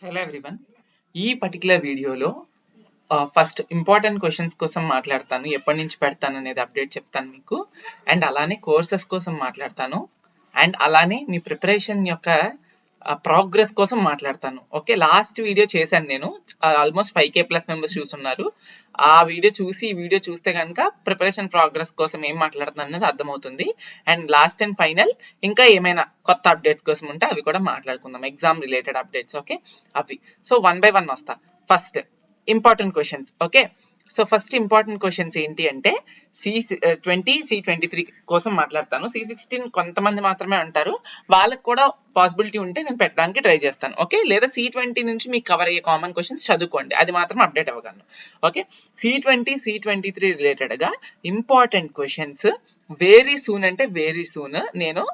Hello everyone. ఈ particular వీడియోలో first important questions కోసం మాట్లాడతాను. ఎప్పటి నుంచి పెడతాను అనేది అప్డేట్ చెప్తాను మీకు. అండ్ అలానే కోర్సెస్ కోసం మాట్లాడతాను. అండ్ అలానే మీ ప్రిపరేషన్ యొక్క ప్రోగ్రెస్ కోసం మాట్లాడతాను. ఓకే, లాస్ట్ వీడియో చేశాను నేను. ఆల్మోస్ట్ 5K+ మెంబర్స్ చూస్తున్నారు. ఆ వీడియో చూసి ఈ వీడియో చూస్తే కనుక ప్రిపరేషన్ ప్రోగ్రెస్ కోసం ఏం మాట్లాడుతున్నాను అనేది అర్థమవుతుంది. అండ్ లాస్ట్ అండ్ ఫైనల్ ఇంకా ఏమైనా కొత్త అప్డేట్స్ కోసం ఉంటే అవి కూడా మాట్లాడుకుందాం, ఎగ్జామ్ రిలేటెడ్ అప్డేట్స్. ఓకే, అవి సో 1 by 1 వస్తా. First important questions. Okay, so first important questions ఏంటి అంటే C20 C23 కోసం మాట్లాడతాను. C16 కొంతమంది మాత్రమే అంటారు, వాళ్ళకి కూడా పాసిబిలిటీ ఉంటే నేను పెట్టడానికి ట్రై చేస్తాను. ఓకే, లేదా C20 నుంచి మీకు కవర్ అయ్యే కామన్ క్వశ్చన్స్ చదువుకోండి, అది మాత్రం అప్డేట్ అవ్వగలను. ఓకే, C20 C23 రిలేటెడ్గా ఇంపార్టెంట్ క్వశ్చన్స్ వెరీ సూన్ అంటే వెరీ సూన్ నేను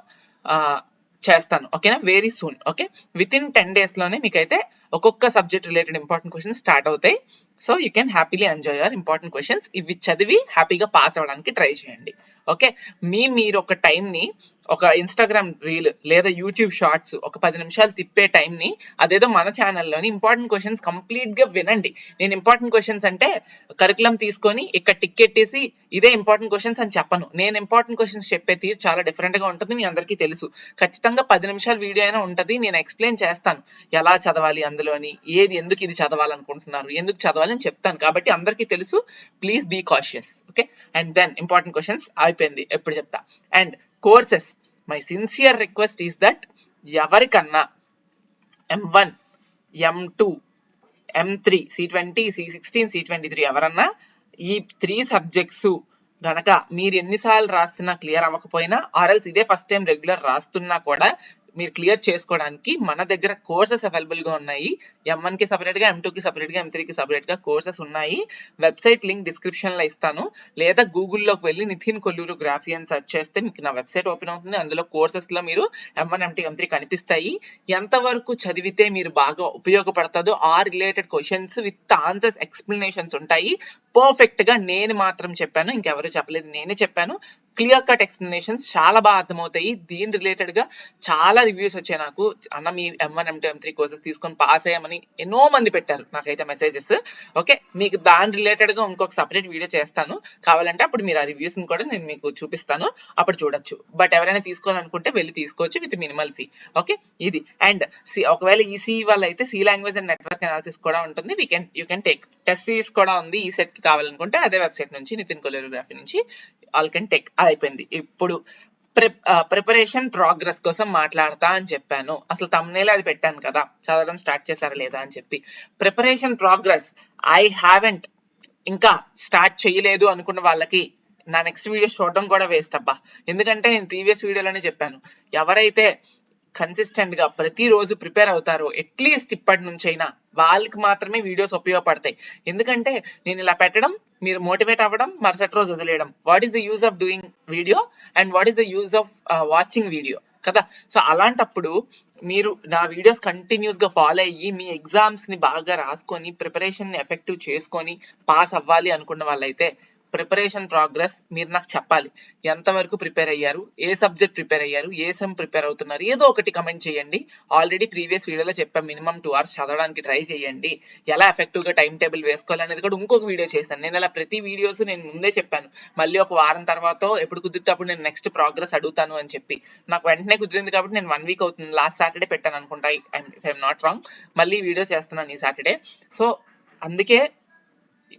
చేస్తాను. ఓకేనా, very soon. Okay, with in 10 days లోనే మీకైతే ఒక్కొక్క subject related important questions start అవుతాయి. So you can happily enjoy your important questions. ఇవి చదివి హ్యాపీగా పాస్ అవ్వడానికి ట్రై చేయండి. ఓకే, మీరు ఒక టైంని ఒక ఇన్స్టాగ్రామ్ రీల్ లేదా యూట్యూబ్ షార్ట్స్ ఒక 10 నిమిషాలు తిప్పే టైంని అదేదో మన ఛానల్లోని ఇంపార్టెంట్ క్వశ్చన్స్ కంప్లీట్గా వినండి. నేను ఇంపార్టెంట్ క్వశ్చన్స్ అంటే కరికులం తీసుకొని ఇక్కడ టిక్ ఎట్టేసి ఇదే ఇంపార్టెంట్ క్వశ్చన్స్ అని చెప్పను. నేను ఇంపార్టెంట్ క్వశ్చన్స్ చెప్పే తీరు చాలా డిఫరెంట్గా ఉంటుంది, మీ అందరికీ తెలుసు. ఖచ్చితంగా 10 నిమిషాల వీడియో అయినా ఉంటుంది. నేను ఎక్స్ప్లెయిన్ చేస్తాను ఎలా చదవాలి, అందులోని ఏది, ఎందుకు ఇది చదవాలనుకుంటున్నారు, ఎందుకు చదవాలని చెప్తాను. కాబట్టి అందరికీ తెలుసు, please be cautious. Okay, and then important questions అయిపోయింది, ఎప్పుడు చెప్తా. And courses, my sincere request is that ఎవరికన్నా M1 M2 M3 C20 C16 C23 ఎవరన్నా ఈ 3 సబ్జెక్ట్స్ గనక మీరు ఎన్నిసార్లు రాస్తున్నా క్లియర్ అవ్వకపోయినా, ఆర్ఎల్స్ ఇదే ఫస్ట్ టైం రెగ్యులర్ రాస్తున్నా కూడా మీరు క్లియర్ చేసుకోవడానికి మన దగ్గర కోర్సెస్ అవైలబుల్గా ఉన్నాయి. M1కి సపరేట్గా, M2కి సపరేట్గా, M3కి సపరేట్గా కోర్సెస్ ఉన్నాయి. వెబ్సైట్ లింక్ డిస్క్రిప్షన్లో ఇస్తాను, లేదా గూగుల్లోకి వెళ్ళి నితిన్ కొల్లూరు గ్రాఫీ అని సెర్చ్ చేస్తే మీకు నా వెబ్సైట్ ఓపెన్ అవుతుంది. అందులో కోర్సెస్లో మీరు M1 M2 M3 కనిపిస్తాయి. ఎంతవరకు చదివితే మీరు బాగా ఉపయోగపడుతుందో ఆ related questions with answers explanations ఉంటాయి. పర్ఫెక్ట్గా నేను మాత్రం చెప్పాను, ఇంకెవరు చెప్పలేదు, నేనే చెప్పాను. క్లియర్ కట్ ఎక్స్ప్లెనేషన్స్ చాలా బాగా అర్థమవుతాయి. దీని రిలేటెడ్గా చాలా రివ్యూస్ వచ్చాయి నాకు. అన్న మీ M1 M2 M3 కోర్సెస్ తీసుకొని పాస్ అయ్యామని ఎన్నో మంది పెట్టారు నాకైతే మెసేజెస్. ఓకే, మీకు దాని రిలేటెడ్గా ఇంకొక సపరేట్ వీడియో చేస్తాను, కావాలంటే అప్పుడు మీరు ఆ రివ్యూస్ని కూడా నేను మీకు చూపిస్తాను, అప్పుడు చూడొచ్చు. బట్ ఎవరైనా తీసుకోవాలనుకుంటే వెళ్ళి తీసుకోవచ్చు విత్ మినిమల్ ఫీ. ఓకే, ఇది. అండ్ ఒకవేళ ఈసీ వాళ్ళ అయితే C language and network analysis కూడా ఉంటుంది. You can take test series కూడా ఉంది. ఈ సెట్కి కావాలనుకుంటే అదే వెబ్సైట్ నుంచి, నితిన్ కొలియోగ్రఫీ నుంచి ఆల్ కెన్ టేక్. అయిపోయింది. ఇప్పుడు ప్రిపరేషన్ ప్రోగ్రెస్ కోసం మాట్లాడతా అని చెప్పాను. అసలు తమ్నేల్ అది పెట్టాను కదా, చదవడం స్టార్ట్ చేశారా లేదా అని చెప్పి. ప్రిపరేషన్ ప్రోగ్రెస్ ఐ హ్యావెంట్ ఇంకా స్టార్ట్ చేయలేదు అనుకున్న వాళ్ళకి నా నెక్స్ట్ వీడియో చూడడం కూడా వేస్ట్ అబ్బా. ఎందుకంటే నేను ప్రీవియస్ వీడియోలోనే చెప్పాను, ఎవరైతే కన్సిస్టెంట్గా ప్రతిరోజు ప్రిపేర్ అవుతారో అట్లీస్ట్ ఇప్పటి నుంచైనా వాళ్ళకి మాత్రమే వీడియోస్ ఉపయోగపడతాయి. ఎందుకంటే నేను ఇలా పెట్టడం, మీరు మోటివేట్ అవ్వడం, మరుసటి రోజు వదిలేయడం. What is the use of doing video and what is the use of watching video కదా. సో అలాంటప్పుడు మీరు నా వీడియోస్ కంటిన్యూస్గా ఫాలో అయ్యి మీ ఎగ్జామ్స్ని బాగా రాసుకొని ప్రిపరేషన్ని ఎఫెక్టివ్ చేసుకొని పాస్ అవ్వాలి అనుకున్న వాళ్ళైతే ప్రిపరేషన్ ప్రోగ్రెస్ మీరు నాకు చెప్పాలి. ఎంతవరకు ప్రిపేర్ అయ్యారు, ఏ సబ్జెక్ట్ ప్రిపేర్ అయ్యారు, ఏ సెమ్ ప్రిపేర్ అవుతున్నారు, ఏదో ఒకటి కమెంట్ చేయండి. ఆల్రెడీ ప్రీవియస్ వీడియోలో చెప్పాం, మినిమం 2 hours చదవడానికి ట్రై చేయండి. ఎలా ఎఫెక్టివ్గా టైం టేబుల్ వేసుకోవాలి అనేది కూడా ఇంకొక వీడియో చేశాను. నేను ఇలా ప్రతి వీడియోస్ నేను ముందే చెప్పాను, మళ్ళీ ఒక వారం తర్వాత ఎప్పుడు కుదిరితే అప్పుడు నేను నెక్స్ట్ ప్రోగ్రెస్ అడుగుతాను అని చెప్పి. నాకు వెంటనే కుదిరింది కాబట్టి నేను 1 week అవుతుంది, లాస్ట్ సాటర్డే పెట్టాను అనుకుంటా, ఇఫ్ ఐఎమ్ నాట్ రాంగ్. మళ్ళీ వీడియో చేస్తున్నాను ఈ సాటర్డే. సో అందుకే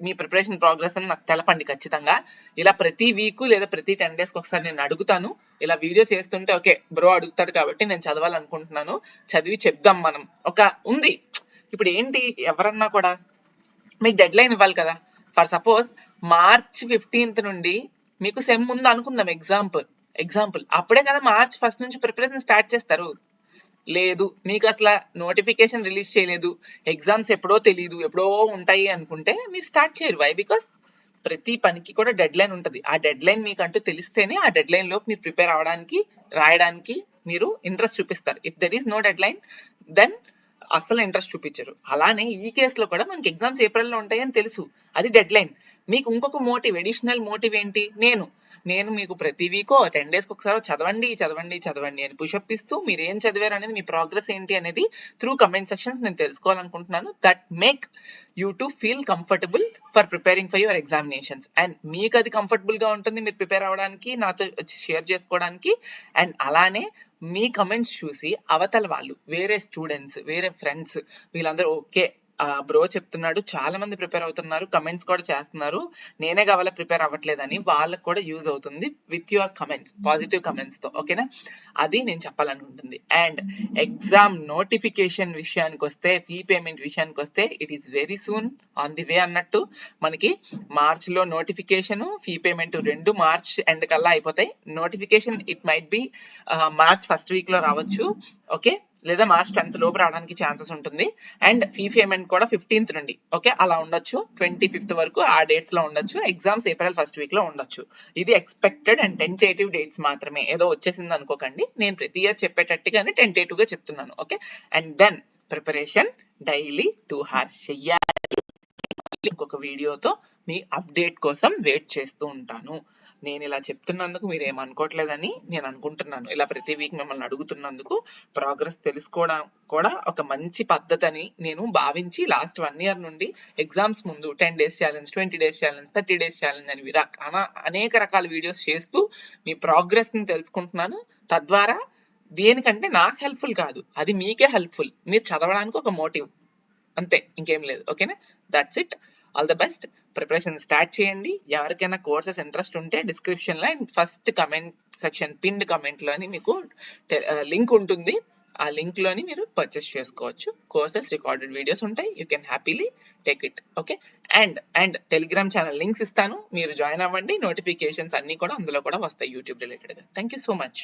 మీ ప్రిపరేషన్ ప్రోగ్రెస్ అని నాకు తెలపండి ఖచ్చితంగా. ఇలా ప్రతి వీక్ లేదా ప్రతి 10 days ఒకసారి నేను అడుగుతాను. ఇలా వీడియో చేస్తుంటే ఓకే బ్రో అడుగుతాడు కాబట్టి నేను చదవాలనుకుంటున్నాను, చదివి చెప్దాం మనం. ఒక ఉంది ఇప్పుడు ఏంటి, ఎవరన్నా కూడా మీకు డెడ్ లైన్ ఇవ్వాలి కదా. ఫర్ సపోజ్ March 15th నుండి మీకు సెమ్ ఉంది అనుకుందాం, ఎగ్జాంపుల్ అప్పుడే కదా March 1st నుంచి ప్రిపరేషన్ స్టార్ట్ చేస్తారు. లేదు, మీకు అసలు నోటిఫికేషన్ రిలీజ్ చేయలేదు, ఎగ్జామ్స్ ఎప్పుడో తెలియదు, ఎప్పుడో ఉంటాయి అనుకుంటే మీరు స్టార్ట్ చేయరు. వై? బికాస్ ప్రతి పనికి కూడా డెడ్ లైన్ ఉంటుంది. ఆ డెడ్ లైన్ మీకు అంటూ తెలిస్తేనే ఆ డెడ్ లైన్ లోపు మీరు ప్రిపేర్ అవ్వడానికి, రాయడానికి మీరు ఇంట్రెస్ట్ చూపిస్తారు. If there is no dead line then అసలు ఇంట్రెస్ట్ చూపించరు. అలానే ఈ కేసులో కూడా మనకి ఎగ్జామ్స్ ఏప్రిల్లో ఉంటాయని తెలుసు, అది డెడ్ లైన్. మీకు ఇంకొక మోటివ్, అడిషనల్ మోటివ్ ఏంటి, నేను నేను మీకు ప్రతి వీకో 10 డేస్కి ఒకసారి చదవండి చదవండి చదవండి అని పుషప్ ఇస్తూ మీరు ఏం చదివారు అనేది, మీ ప్రోగ్రెస్ ఏంటి అనేది త్రూ కమెంట్ సెక్షన్స్ నేను తెలుసుకోవాలనుకుంటున్నాను. That make you to feel comfortable for preparing for your examinations. And మీకు అది కంఫర్టబుల్గా ఉంటుంది మీరు ప్రిపేర్ అవ్వడానికి, నాతో షేర్ చేసుకోవడానికి. అండ్ అలానే మీ కమెంట్స్ చూసి అవతల వాళ్ళు, వేరే స్టూడెంట్స్, వేరే ఫ్రెండ్స్, వీళ్ళందరూ ఓకే బ్రో చెప్తున్నాడు, చాలా మంది ప్రిపేర్ అవుతున్నారు, కమెంట్స్ కూడా చేస్తున్నారు, నేనే కావాలా ప్రిపేర్ అవ్వట్లేదని వాళ్ళకు కూడా యూజ్ అవుతుంది with your comments, positive comments తో. ఓకేనా, అది నేను చెప్పాలనుకుంటుంది. అండ్ ఎగ్జామ్ నోటిఫికేషన్ విషయానికి వస్తే, ఫీ పేమెంట్ విషయానికి వస్తే, it is very soon on the way అన్నట్టు. మనకి మార్చ్ లో నోటిఫికేషన్, ఫీ పేమెంట్ రెండు మార్చ్ ఎండ్ కల్లా అయిపోతాయి. Notification it might be March first week లో రావచ్చు, ఓకే, లేదా మార్చ్ 10th లోపు రావడానికి ఛాన్సెస్ ఉంటుంది. అండ్ ఫీ పేమెంట్ కూడా 15th నుండి, ఓకే, అలా ఉండొచ్చు, 25th వరకు ఆ డేట్స్ లో ఉండొచ్చు. ఎగ్జామ్స్ ఏప్రిల్ ఫస్ట్ వీక్ లో ఉండొచ్చు. ఇది ఎక్స్పెక్టెడ్ అండ్ టెంటేటివ్ డేట్స్ మాత్రమే, ఏదో వచ్చేసింది అనుకోకండి. నేను ప్రతి ఇయర్ చెప్పేటట్టుగానే టెంటేటివ్ గా చెప్తున్నాను. Okay, and then preparation daily 2 hours చెయ్యాలి. ఇంకొక వీడియోతో మీ అప్డేట్ కోసం వెయిట్ చేస్తూ ఉంటాను. నేను ఇలా చెప్తున్నందుకు మీరు ఏమనుకోవట్లేదని నేను అనుకుంటున్నాను. ఇలా ప్రతి వీక్ మిమ్మల్ని అడుగుతున్నందుకు, ప్రోగ్రెస్ తెలుసుకోవడం కూడా ఒక మంచి పద్ధతి అని నేను భావించి లాస్ట్ 1 year నుండి ఎగ్జామ్స్ ముందు 10 days challenge, 20 days challenge, 30 days challenge అని అనేక రకాల వీడియోస్ చేస్తూ మీ ప్రోగ్రెస్ ని తెలుసుకుంటున్నాను. తద్వారా దేనికంటే నాకు హెల్ప్ఫుల్ కాదు, అది మీకే హెల్ప్ఫుల్. మీరు చదవడానికి ఒక మోటివ్, అంతే, ఇంకేం లేదు. ఓకేనా, that's it. All the best. Preparation start చేయండి. ఎవరికైనా కోర్సెస్ ఇంట్రెస్ట్ ఉంటే డిస్క్రిప్షన్ లో and first comment section pinned comment లోని మీకు లింక్ ఉంటుంది. ఆ లింక్ లోని మీరు పర్చేస్ చేసుకోవచ్చు. కోర్సెస్ రికార్డెడ్ వీడియోస్ ఉంటాయి, you can happily take it. Okay, and Telegram channel links ఇస్తాను, మీరు జాయిన్ అవ్వండి. నోటిఫికేషన్స్ అన్ని కూడా అందులో కూడా వస్తాయి యూట్యూబ్ రిలేటెడ్ గా. Thank you so much.